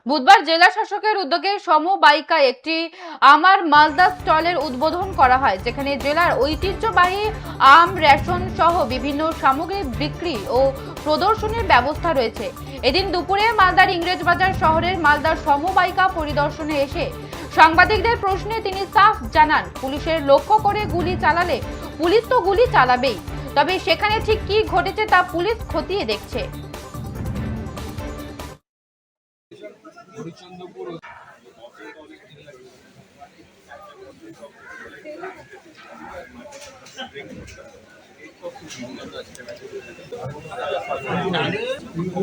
বুধবার জেলা শাসকের উদ্যোগে সমবায়িকা একটি আমার মালদা স্টলের উদ্বোধন করা হয়, যেখানে জেলার ঐতিহ্যবাহী আম, রেশন সহ বিভিন্ন সামগ্রী বিক্রি ও প্রদর্শনীর ব্যবস্থা রয়েছে। এদিন দুপুরে মালদার ইংরেজবাজার শহরের মালদার সমবায়িকা পরিদর্শনে এসে সাংবাদিকদের প্রশ্নে তিনি সাফ জানান, পুলিশের লক্ষ্য করে গুলি চালালে পুলিশ তো গুলি চালাবেই, তবে সেখানে ঠিক কি ঘটেছে তা পুলিশ খতিয়ে দেখছে।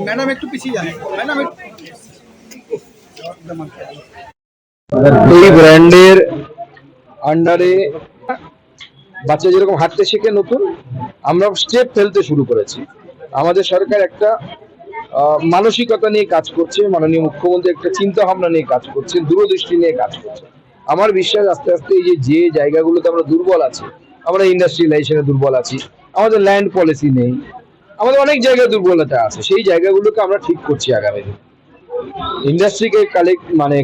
मैडम একটু পিছিয়ে যান ম্যাডাম। এই ব্র্যান্ডের আন্ডারে বাচ্চা যেরকম হাঁটতে শিখে নতুন, আমরা স্টেপ ফেলতে শুরু করেছি। আমাদের সরকার একটা মানসিকতা নিয়ে কাজ করছে, মাননীয় মুখ্যমন্ত্রী একটা চিন্তা ভাবনা নিয়ে কাজ করছেন, দূরদৃষ্টি নিয়ে কাজ করছে। আমার বিশ্বাস আস্তে আস্তে এই যে জায়গাগুলোতে আমরা দুর্বল আছি, আমরা ইন্ডাস্ট্রিয়ালাইজেশনে দুর্বল আছি, আমাদের ল্যান্ড পলিসি নেই, আমাদের অনেক জায়গায় দুর্বলতা আছে, সেই জায়গাগুলোকে আমরা ঠিক করছি। আগামী দিন ইন্ডাস্ট্রিকে কালেক্ট মানে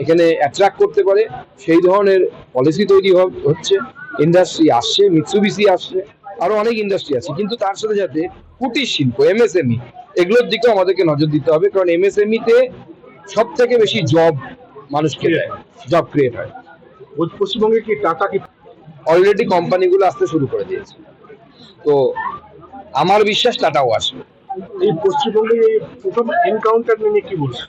এখানে অ্যাট্রাক্ট করতে পারে সেই ধরনের পলিসি তৈরি হচ্ছে। ইন্ডাস্ট্রি আসছে, মিৎসুবিশি আসছে, আরো অনেক ইন্ডাস্ট্রি আছে, কিন্তু তার সাথে যাতে কুটির শিল্প, এমএসএমই, এগুলোর দিকেও আমাদেরকে নজর দিতে হবে, কারণ এমএসএমই তে সব থেকে বেশি জব মানুষকে দেয়, জব ক্রিয়েট হয়। পশ্চিমবঙ্গে কি টাটা কি অলরেডি কোম্পানিগুলো আসতে শুরু করে দিয়েছে, তো আমার বিশ্বাস টাটাও আসবে। এই পশ্চিমবঙ্গে এই প্রথম এনকাউন্টার নিয়ে কি বলছে?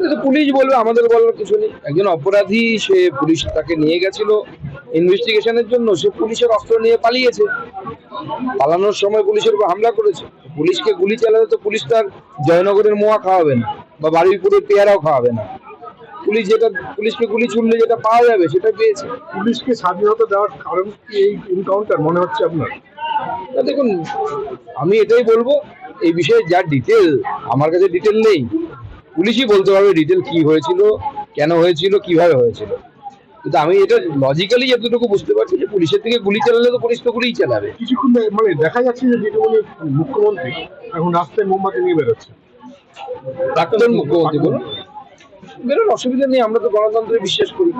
এটা পুলিশ বলবে, আমাদের বলার কিছু নেই। একজন অপরাধী, সে পুলিশ তাকে নিয়ে গেছিল ইনভেস্টিগেশনের জন্য, সে পুলিশের অস্ত্র নিয়ে পালিয়েছে, পালানোর সময় পুলিশের উপর হামলা করেছে। পুলিশকে গুলি চালালে তো পুলিশ তার জয়নগরের মোয়া খাওয়াবে না বা বারুইপুরের পেয়ারাও খাওয়াবে না। পুলিশকে গুলি ছুড়লে যেটা পাওয়া যাবে সেটা পেয়েছে। পুলিশকে স্বাধীনতা দেওয়ার কারণ কি এই এনকাউন্টার মনে হচ্ছে আপনার? দেখুন, আমি এটাই বলবো, এই বিষয়ে যা ডিটেল, আমার কাছে ডিটেল নেই, পুলিশই বলতে পারবে ডিটেল কি হয়েছিল, কেন হয়েছিল, কিভাবে হয়েছিল। কিন্তু আমি এটা লজিক্যালি যতটুকু বুঝতে পারছি যে পুলিশের দিকে গুলি চালালে তো পুলিশ তো গুলিই চালাবে। কিছুক্ষণ মানে দেখা যাচ্ছে যে যেটুকুনি মুখ্যমন্ত্রী এখন রাস্তায় মোমবাতি নিয়ে বেরোচ্ছে। প্রাক্তন মুখ্যমন্ত্রী বলুন, বেরোন, অসুবিধা নেই, আমরা তো গণতন্ত্রে বিশ্বাস করি।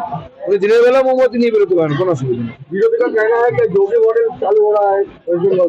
উনি দিনের বেলা মোমবাতি নিয়ে বেরোতে পারেন, কোনো অসুবিধা নেই। বিরোধীরা জায়গা হয় যোগী মডেল চালু করা হয় ওই জন্য